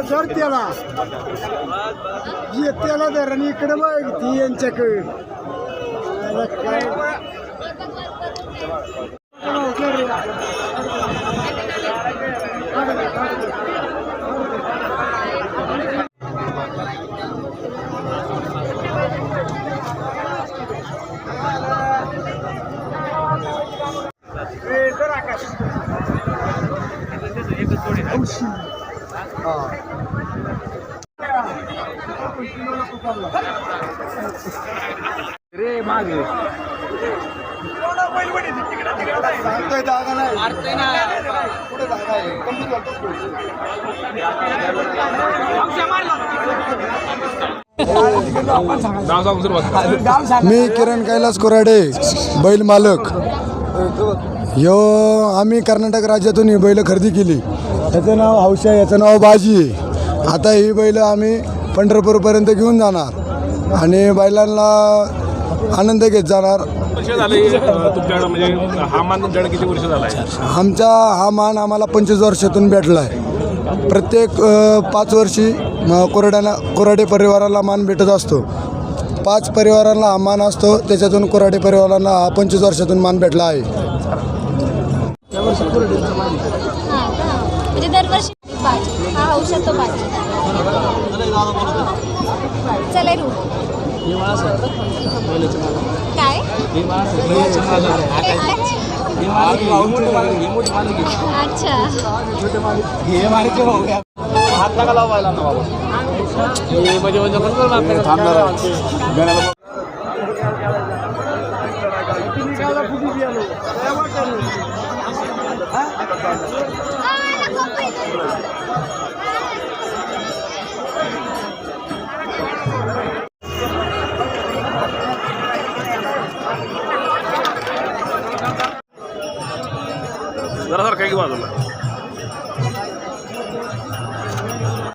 जर त्याला त्याला जर आणि इकडे बघ ती यांच्याकडे रे मागे जागा नाही मी किरण कैलास कोराडे बैल मालक आम्ही कर्नाटक राज्यातून ही बैल खरेदी केली। याचं नाव हौशा, याचं नाव बाजी आहे। आता ही बैल आम्ही पंढरपूरपर्यंत घेऊन जाणार आणि बैलांना आनंद घेत जाणार। तुमच्याकडे हा मान तुमच्याकडे किती वर्ष झाला आहे? आमचा हा मान आम्हाला 25 वर्षातून भेटला आहे। प्रत्येक 5 वर्षी कोराडे परिवाराला मान भेटत असतो। 5 परिवारांना हा मान असतो, त्याच्यातून कोराडे परिवारांना हा 25 वर्षातून मान भेटला आहे। म्हणजे दरवर्षी हा हौशा तो चला रू काय अच्छा हात नका लावायला ना बाबा जरा सर काय की बाजूला